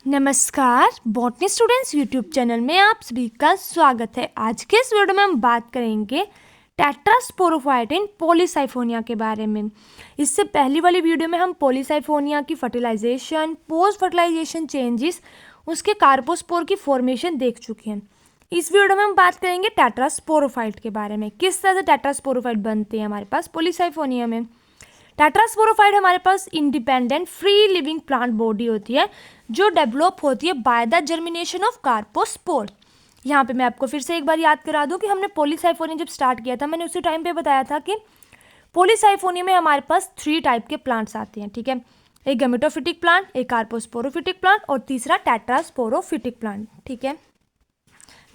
नमस्कार botany students YouTube channel में आप सभी का स्वागत है। आज के इस वीडियो में हम बात करेंगे टेट्रास्पोरोफाइट इन पॉलीसाइफोनिया के बारे में। इससे पहली वाली वीडियो में हम पॉलीसाइफोनिया की फर्टिलाइजेशन, पोस्ट फर्टिलाइजेशन चेंजेस, उसके कार्पोस्पोर की फॉर्मेशन देख चुके हैं। इस वीडियो में हम बात करेंगे टेट्रास्पोरोफाइट के बारे में, किस तरह से टेट्रास्पोरोफाइट बनते हैं हमारे पास पॉलीसाइफोनिया में। टेट्रास्पोरोफाइट हमारे पास independent free living plant body होती है जो डेवलप होती है by the germination of carpospore. यहाँ पे मैं आपको फिर से एक बार याद करा दूं कि हमने पॉलीसाइफोनिया जब स्टार्ट किया था, मैंने उसी टाइम पे बताया था कि पॉलीसाइफोनिया में हमारे पास 3 टाइप के प्लांट्स आते हैं, ठीक है। एक गैमेटोफिटिक प्लांट, एक कार्पोस्पोरोफिटिक प्लांट और तीसरा टेट्रास्पोरोफिटिक प्लांट, ठीक है।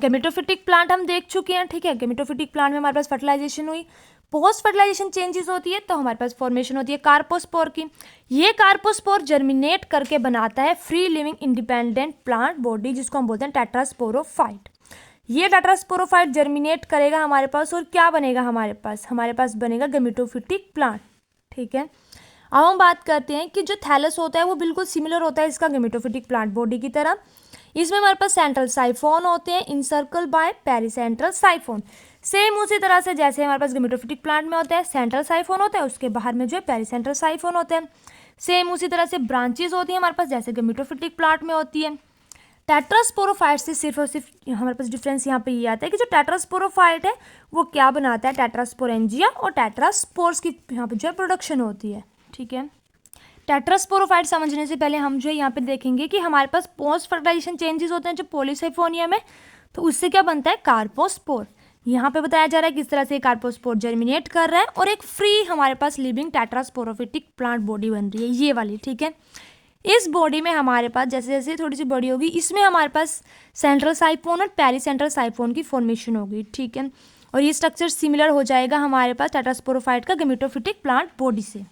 गैमेटोफिटिक प्लांट हम देख चुके हैं, ठीक है। गैमेटोफिटिक प्लांट में हमारे पास फर्टिलाइजेशन हुई, पोस्ट फर्टिलाइजेशन चेंजेस होती है तो हमारे पास फॉर्मेशन होती है कार्पोस्पोर की। ये कार्पोस्पोर जर्मिनेट करके बनाता है free living independent plant body जिसको हम बोलते हैं टेट्रास्पोरोफाइट। ये टेट्रास्पोरोफाइट जर्मिनेट करेगा हमारे पास और क्या बनेगा हमारे पास बनेगा गैमेटोफिटिक प्लांट, ठीक है। अब हम बात करते हैं कि जो थैलस होता है वो बिल्कुल सिमिलर होता है इसका गैमेटोफिटिक प्लांट बॉडी की तरह। इसमें हमारे पास सेंट्रल साइफोन होते हैं इनसर्कल बाय पेरिसेंट्रल साइफोन। सेम उसी तरह से जैसे हमारे पास गैमेटोफिटिक प्लांट में होता है सेंट्रल साइफोन होता है, उसके बाहर में जो है पेरिसेंट्रल साइफोन होते हैं। सेम उसी तरह से ब्रांचेस होती हैं हमारे पास जैसे गैमेटोफिटिक प्लांट में होती है। टेट्रास्पोरोफाइट से सिर्फ और सिर्फ हमारे पास डिफरेंस यहाँ पे ये आता है कि जो टेट्रास्पोरोफाइट है वो क्या बनाता है, टेट्रास्पोरेंजिया और टेट्रास्पोर्स की यहाँ पे जो है प्रोडक्शन होती है, ठीक है। टेट्रास्पोरोफाइट समझने से पहले हम जो है यहाँ पे देखेंगे कि हमारे पास पोस्ट फर्टिलाइजेशन चेंजेस होते हैं जो पॉलीसाइफोनिया में, तो उससे क्या बनता है कार्पोस्पोर। यहाँ पे बताया जा रहा है किस तरह से कार्पोस्पोर जर्मिनेट कर रहा है और एक फ्री हमारे पास लिविंग टेट्रास्पोरोफिटिक प्लांट बॉडी बन रही है, ये वाली, ठीक है। इस बॉडी में हमारे पास जैसे जैसे थोड़ी सी बड़ी होगी इसमें हमारे पास सेंट्रल साइफोन और पेरिसेंट्रल साइफोन की फॉर्मेशन होगी, ठीक है। और ये स्ट्रक्चर सिमिलर हो जाएगा हमारे पास टेट्रास्पोरोफाइट का गैमेटोफिटिक प्लांट बॉडी से।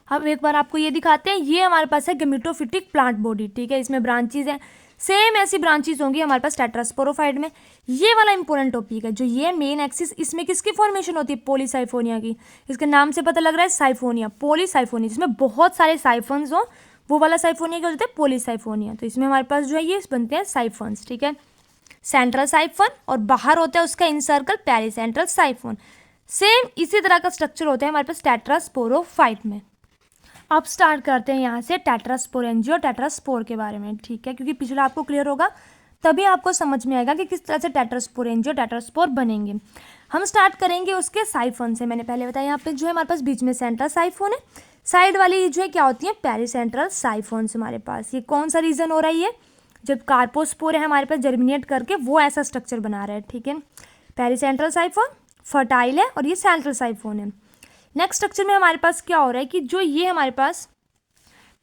अब एक बार आपको ये दिखाते हैं, ये हमारे पास है गैमेटोफिटिक प्लांट बॉडी, ठीक है। इसमें ब्रांचेस हैं, सेम ऐसी ब्रांचेस होंगी हमारे पास टेट्रास्पोरोफाइट में। ये वाला इंपॉर्टेंट टॉपिक है, जो ये मेन एक्सिस, इसमें किसकी फॉर्मेशन होती है, पॉलीसाइफोनिया की। इसके नाम से पता लग रहा है साइफोनिया, पॉलीसाइफोनिया, जिसमें बहुत सारे साइफन्स हो, वो वाला साइफोनिया क्या होता है, पॉलीसाइफोनिया। तो इसमें हमारे पास जो है ये बनते हैं साइफन्स, ठीक है। सेंट्रल साइफन और बाहर होता है उसका इनसर्कल पेरिसेंट्रल साइफोन। सेम इसी तरह का स्ट्रक्चर होता है हमारे पास टेट्रास्पोरोफाइट में। अब स्टार्ट करते हैं यहाँ से टेट्रास्पोरेंजिया और टेट्रास्पोर के बारे में, ठीक है, क्योंकि पिछला आपको क्लियर होगा तभी आपको समझ में आएगा कि किस तरह से टेट्रास्पोरेंजिया और टेट्रास्पोर बनेंगे। हम स्टार्ट करेंगे उसके साइफोन से। मैंने पहले बताया यहाँ पे जो है हमारे पास बीच में सेंट्रल साइफोन है, साइड वाली जो है क्या होती है पेरिसेंट्रल साइफोन्स हमारे पास। ये कौन सा रीजन हो रहा है, ये जब कार्पोस्पोर है हमारे पास जर्मिनेट करके वो ऐसा स्ट्रक्चर बना रहा है, ठीक है। पेरिसेंट्रल साइफोन फर्टाइल है और ये सेंट्रल साइफोन है। नेक्स्ट स्ट्रक्चर में हमारे पास क्या हो रहा है कि जो ये हमारे पास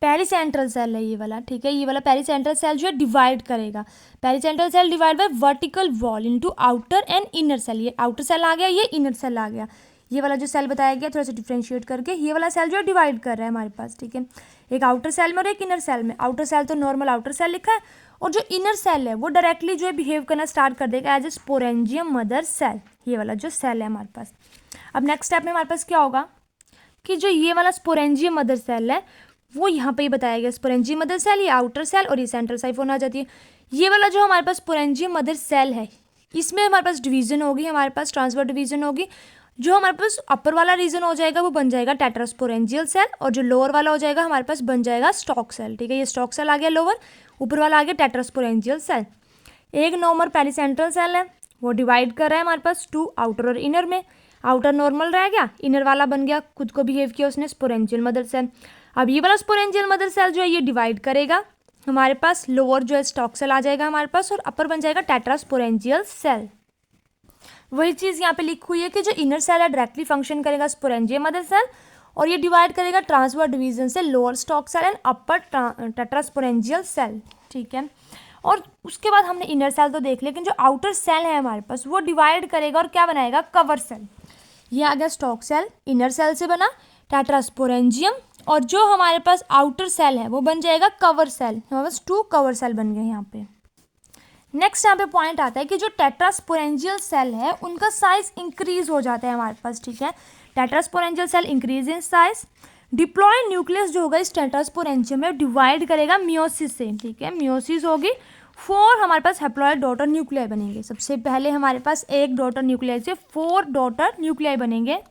पेरिसेंट्रल सेल है ये वाला, ठीक है। ये वाला पेरिसेंट्रल सेल जो है डिवाइड करेगा। Pericentral cell divide by vertical wall into outer and inner cell. ये आउटर सेल आ गया, ये इनर सेल आ गया। ये वाला जो सेल बताया गया थोड़ा सा डिफ्रेंशिएट करके, ये वाला सेल जो है डिवाइड कर रहा है हमारे पास, ठीक है। एक आउटर सेल में और एक इनर सेल में। आउटर सेल तो नॉर्मल आउटर सेल लिखा है और जो इनर सेल है वो डायरेक्टली जो है बिहेव करना स्टार्ट कर देगा as a sporangium mother cell, ये वाला जो सेल है हमारे पास। अब नेक्स्ट स्टेप में हमारे पास क्या होगा कि जो ये वाला स्पोरेंजियम मदर सेल है वो यहाँ पे ही बताया गया। स्पोरेंजियम मदर सेल, ये आउटर सेल और ये सेंट्रल साइफोन आ जाती है। ये वाला जो हमारे पास स्पोरेंजियम मदर सेल है इसमें हमारे पास डिवीजन होगी, हमारे पास ट्रांसफर डिवीजन होगी। जो हमारे पास अपर वाला रीजन हो जाएगा वो बन जाएगा टेट्रास्पोरेंजियल सेल और जो लोअर वाला हो जाएगा हमारे पास बन जाएगा स्टॉक सेल, ठीक है। ये स्टॉक सेल आ गया लोअर, ऊपर वाला आ गया टेट्रास्पोरेंजियल सेल। एक नॉर्मल पेरिसेंट्रल सेल है वो डिवाइड कर रहा है हमारे पास 2 आउटर और इनर में। आउटर नॉर्मल रह गया, इनर वाला बन गया, खुद को बिहेव किया उसने स्पोरेंजियल मदर सेल। अब ये वाला स्पोरेंजियल मदर सेल जो है ये डिवाइड करेगा, हमारे पास लोअर जो है स्टॉक सेल आ जाएगा हमारे पास और अपर बन जाएगा टेट्रास्पोरेंजियल सेल। वही चीज़ यहाँ पे लिखी हुई है कि जो इनर सेल है डायरेक्टली फंक्शन करेगा स्पोरेंजियल मदर सेल और ये डिवाइड करेगा ट्रांसफर डिवीजन से lower stock cell and upper tetrasporangial cell, ठीक है। और उसके बाद हमने इनर सेल तो देख लिया, लेकिन जो आउटर सेल है हमारे पास वो डिवाइड करेगा और क्या बनाएगा, कवर सेल। ये आ गया स्टॉक सेल, इनर सेल से बना टेट्रास्पोरेंजियम और जो हमारे पास आउटर सेल है वो बन जाएगा कवर सेल। हमारे पास 2 कवर सेल बन गए यहाँ पे। नेक्स्ट यहाँ पे पॉइंट आता है कि जो टेट्रास्पोरेंजियल सेल है उनका साइज इंक्रीज हो जाता है हमारे पास, ठीक है। Tetrasporangial cell increase in size diploid nucleus जो होगा इस टेट्रास्पोरेंशियम में डिवाइड करेगा मियोसिस से, ठीक है, मियोसिस होगी, 4 हमारे पास हैप्लॉयड डॉटर न्यूक्लियाई बनेंगे। सबसे पहले हमारे पास एक डॉटर न्यूक्लियाई से 4 डॉटर न्यूक्लियाई बनेंगे,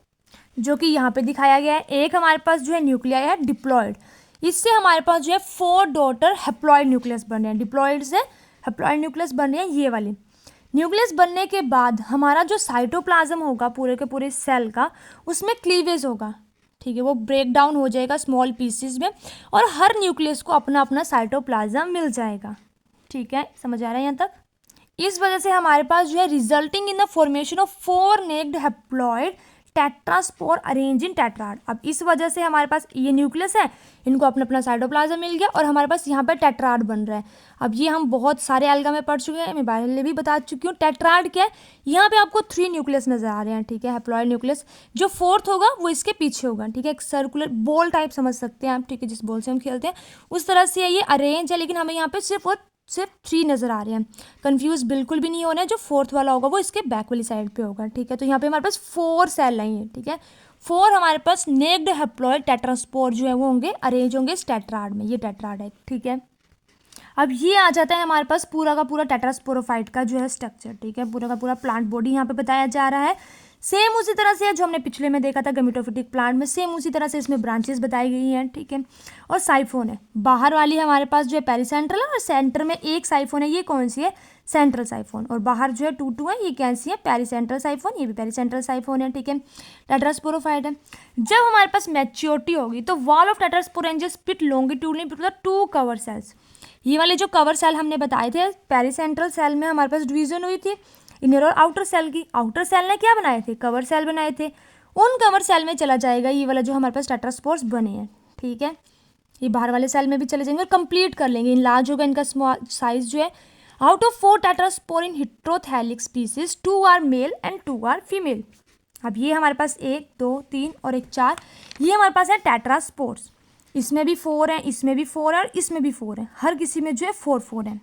जो कि यहाँ पे दिखाया गया है। एक हमारे पास जो है न्यूक्लियाई है डिप्लॉयड, इससे हमारे पास जो है 4 डॉटर हैप्लॉयड न्यूक्लियस बन रहे हैं, डिप्लॉयड से हैप्लॉयड न्यूक्लियस बन रहे हैं ये वाले। न्यूक्लियस बनने के बाद हमारा जो साइटोप्लाज्म होगा पूरे के पूरे सेल का, उसमें क्लीवेज होगा, ठीक है, वो ब्रेक डाउन हो जाएगा स्मॉल पीसेस में और हर न्यूक्लियस को अपना अपना साइटोप्लाज्म मिल जाएगा, ठीक है, समझ आ रहा है यहाँ तक। इस वजह से हमारे पास जो है resulting in the formation of 4 naked haploid tetraspore arrange in tetrad. अब इस वजह से हमारे पास ये न्यूक्लियस है, इनको अपना अपना साइटोप्लाज्म मिल गया और हमारे पास यहाँ पर टेट्राड बन रहा है। अब ये हम बहुत सारे एल्गा में पढ़ चुके हैं, मैं पहले भी बता चुकी हूँ। टेट्राड क्या है, यहाँ पे आपको 3 न्यूक्लियस नजर आ रहे हैं, ठीक है, हैप्लॉयड न्यूक्लियस। जो 4th होगा वो इसके पीछे होगा, ठीक है, एक सर्कुलर बॉल टाइप समझ सकते हैं आप, ठीक है, जिस बॉल से हम खेलते हैं उस तरह से ये अरेंज है, लेकिन हमें यहाँ पे सिर्फ 3 नज़र आ रहे हैं। कंफ्यूज बिल्कुल भी नहीं होना है, जो 4th वाला होगा वो इसके बैक वाली साइड पे होगा, ठीक है। तो यहाँ पे हमारे पास 4 सेल लाइन है, ठीक है, 4 हमारे पास नेक्ड हैप्लॉयड टेट्रास्पोर जो है वो होंगे, अरेंज होंगे इस टेट्राड में, ये टेट्राड है, ठीक है। अब ये आ जाता है हमारे पास पूरा का पूरा टेट्रास्पोरोफाइट का जो है स्ट्रक्चर, ठीक है, पूरा का पूरा प्लांट बॉडी यहाँ पे बताया जा रहा है। सेम उसी तरह से है जो हमने पिछले में देखा था गैमेटोफिटिक प्लांट में, सेम उसी तरह से इसमें ब्रांचेस बताई गई हैं, ठीक है। और साइफोन है, बाहर वाली हमारे पास जो है पेरिसेंट्रल है और सेंटर में एक साइफोन है, ये कौन सी है, सेंट्रल साइफोन, और बाहर जो है 2 है, ये कैसी है, पेरिसेंट्रल साइफोन, ये भी पेरिसेंट्रल साइफोन है, ठीक है, टेट्रास्पोरोफाइट है। जब हमारे पास मैच्योरिटी होगी तो wall of tetrasporangium split longitudinally between 2 cover cells. ये वाले जो कवर सेल हमने बताए थे, पेरिसेंट्रल सेल में हमारे पास डिवीजन हुई थी इनर और आउटर सेल की। आउटर सेल ने क्या बनाए थे, कवर सेल बनाए थे, उन कवर सेल में चला जाएगा ये वाला जो हमारे पास टेट्रास्पोर्स बने हैं, ठीक है, ये बाहर वाले सेल में भी चले जाएंगे और कंप्लीट कर लेंगे, इनलार्ज होगा इनका स्मॉल साइज जो है। Out of 4 tetraspore in heterothallic species 2 are male and 2 are female. अब ये हमारे पास 1 2 3 और 1 4, ये हमारे पास है टेट्रास्पोर्स, इसमें भी 4 है, इसमें भी 4 है और इसमें भी 4 है, हर किसी में जो है 4 है।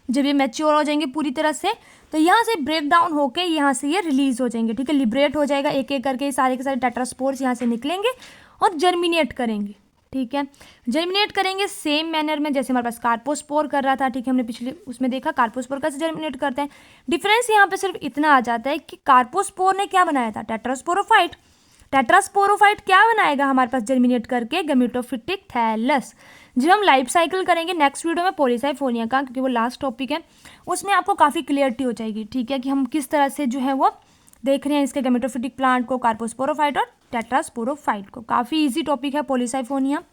जब ये मैच्योर हो जाएंगे पूरी तरह से तो यहाँ से ब्रेक डाउन होके यहाँ से ये रिलीज हो जाएंगे, ठीक है, लिबरेट हो जाएगा, एक एक करके सारे के सारे टेट्रास्पोर्स यहाँ से निकलेंगे और जर्मिनेट करेंगे, ठीक है, जर्मिनेट करेंगे सेम मैनर में जैसे हमारे पास कार्पोस्पोर कर रहा था, ठीक है, हमने पिछले उसमें देखा कार्पोस्पोर कैसे जर्मिनेट करते हैं। डिफरेंस यहाँ पे सिर्फ इतना आ जाता है कि कार्पोस्पोर ने क्या बनाया था, टेट्रास्पोरोफाइट। टेट्रास्पोरोफाइट क्या बनाएगा हमारे पास जर्मिनेट करके, गैमेटोफिटिक थैलस। जब हम लाइफ साइकिल करेंगे नेक्स्ट वीडियो में पॉलीसाइफोनिया का, क्योंकि वो लास्ट टॉपिक है, उसमें आपको काफ़ी क्लियरिटी हो जाएगी, ठीक है, कि हम किस तरह से जो है वो देख रहे हैं इसके गैमेटोफिटिक प्लांट को, कार्पोस्पोरोफाइट और टेट्रास्पोरोफाइट को। काफ़ी ईजी टॉपिक है पॉलीसाइफोनिया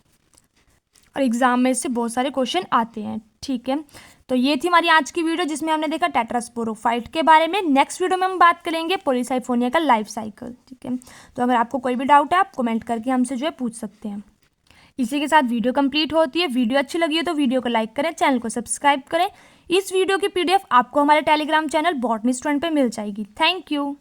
और एग्जाम में इससे बहुत सारे क्वेश्चन आते हैं, ठीक है। तो ये थी हमारी आज की वीडियो जिसमें हमने देखा टेट्रास्पोरोफाइट के बारे में। नेक्स्ट वीडियो में हम बात करेंगे पॉलीसाइफोनिया का लाइफ साइकिल, ठीक है। तो अगर आपको कोई भी डाउट है आप कमेंट करके हमसे जो है पूछ सकते हैं। इसी के साथ वीडियो कंप्लीट होती है। वीडियो अच्छी लगी है तो वीडियो को लाइक करें, चैनल को सब्सक्राइब करें। इस वीडियो की PDF आपको हमारे टेलीग्राम चैनल बॉटनी स्टूडेंट पे मिल जाएगी। Thank you.